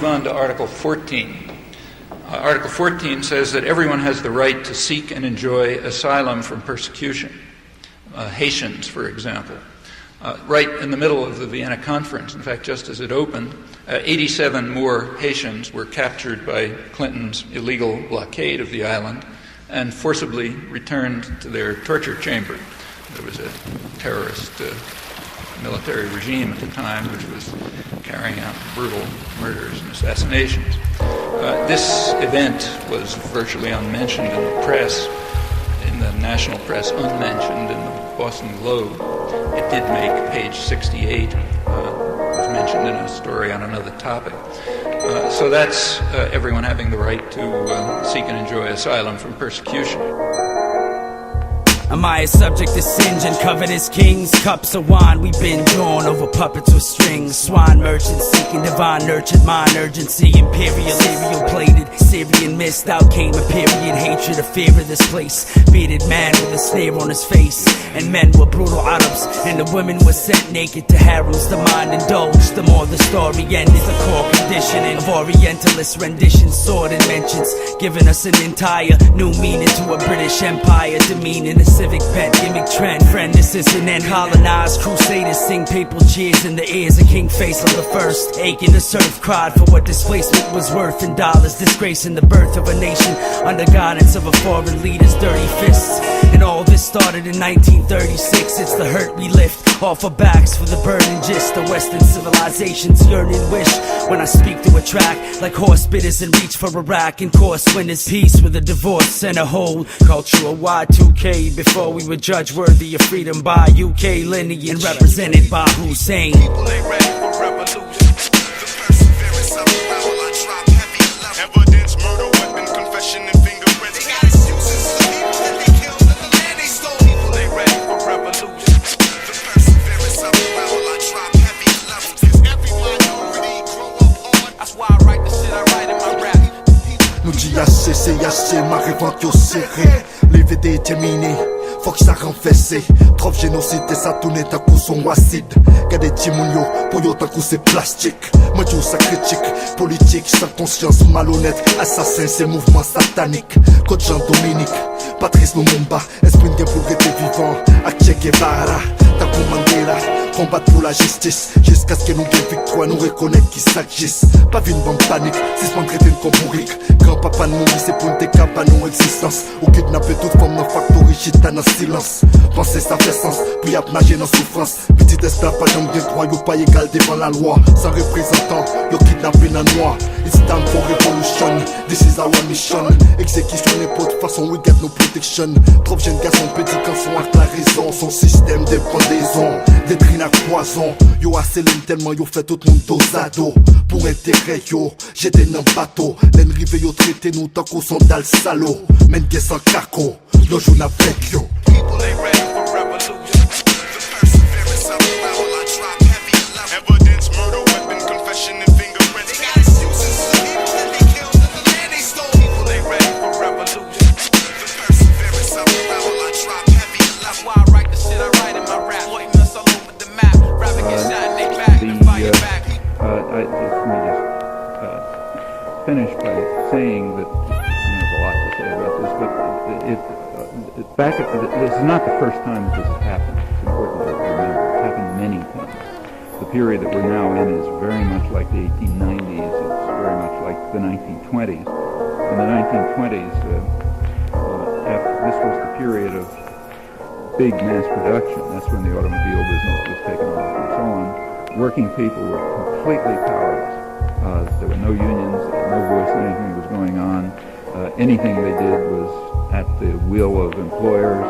move on to Article 14. Article 14 says that everyone has the right to seek and enjoy asylum from persecution. Haitians, for example. Right in the middle of the Vienna Conference, in fact, just as it opened, 87 more Haitians were captured by Clinton's illegal blockade of the island and forcibly returned to their torture chamber. There was a terrorist military regime at the time which was carrying out brutal murders and assassinations. This event was virtually unmentioned in the press, in the national press, unmentioned in the Boston Globe. It did make page 68. It was mentioned in a story on another topic. So that's everyone having the right to seek and enjoy asylum from persecution. Am I a subject to singe and covered as kings? Cups of wine we been drawn over puppets with strings. Swine merchants seeking divine nurtured mind urgency. Imperial, cereal plated, Syrian mist out came a period. Hatred, a fear of this place. Bearded man with a sneer on his face. And men were brutal Arabs, and the women were sent naked to harems. The mind indulged, the more the story ended. The core conditioning of Orientalist renditions, sword and mentions, giving us an entire new meaning to a British Empire, demeaning the civic bent, gimmick trend. Friend, this isn't end. Colonized crusaders sing papal cheers in the ears of King Faisal the First. Aching the serf cried for what displacement was worth in dollars, disgracing the birth of a nation under guidance of a foreign leader's dirty fists. And all this started in 1936. It's the hurt we lift off our backs for the burden gist. The Western civilization's yearning wish. When I speak to a track like horse bidders and reach for Iraq and course winners, peace with a divorce and a whole cultural Y2K. Before we were judged worthy of freedom by UK lineage and represented by Hussein. People ain't ready for revolution. The perseverance of the rebel, I drop heavy level. Evidence, murder, weapon, confession, and fingerprints. They got excuses for people that they killed and the land they stole. People ain't ready for revolution. The perseverance of the rebel, I drop heavy level. Cause every minority grow up hard. That's why I write the shit I write in my rap. Nous dit assez, c'est assez, ma revente yo serré. Les VD terminé, faut que ça renverse. Trop génocide et ça tourne ta coup son acide. Gade timoun yo, pour yo ta coup c'est plastique. Moi yo ça critique, politique, sans conscience malhonnête. Assassin c'est mouvement satanique. Coach Jean-Dominique, Patrice Lumumba, esprit de pour être vivant. Ak Che Guevara, ta pour Mandela. Combattre pour la justice, jusqu'à ce que nous gagnons victoire, nous reconnaître qui s'agisse. Pas vine en panique, si ce traité comme bourrique. Grand-papa nous mourir, c'est pour une décape à nos existences. Ou kidnapper toute forme de factory, gitane en silence. Penser ça fait sens, puis à nager dans souffrance. Petit esclavage en bien droit, yo pas égal devant la loi. Sans représentant, yo kidnappé dans noir. It's time for revolution, this is our mission. Exécution n'importe façon, we get no protection. Trop jeunes garçons petits quand sont avec la raison. Son système de pendaison, détruit la poison. Yo assez l'homme tellement yo fait tout le monde dosado. Pour intérêt yo, j'étais dans le bateau. L'enrivé yo traité nous tant qu'on sont dans le salaud. Men guess en caco, yo joue avec yo. People ain't ready for revolution. The perseverance of the rebel, I drop heavy level. Evidence, murder, weapon, confession, and fingerprints. They got excuses for people that they killed and the land they stole. People ain't ready for revolution. The perseverance of the rebel, I drop heavy level. That's why I write the shit I write in my rap. Pointing us all over the map. Rapping get shot in they back and fire back. Let me just finish by saying that there's a lot to say about this, but this is not the first time that this has happened. It's important to remember. It's happened many times. The period that we're now in is very much like the 1890s. It's very much like the 1920s. In the 1920s, this was the period of big mass production. That's when the automobile business was taken off and so on. Working people were completely powerless. There were no unions, no voice in anything that was going on. Anything they did was at the will of employers.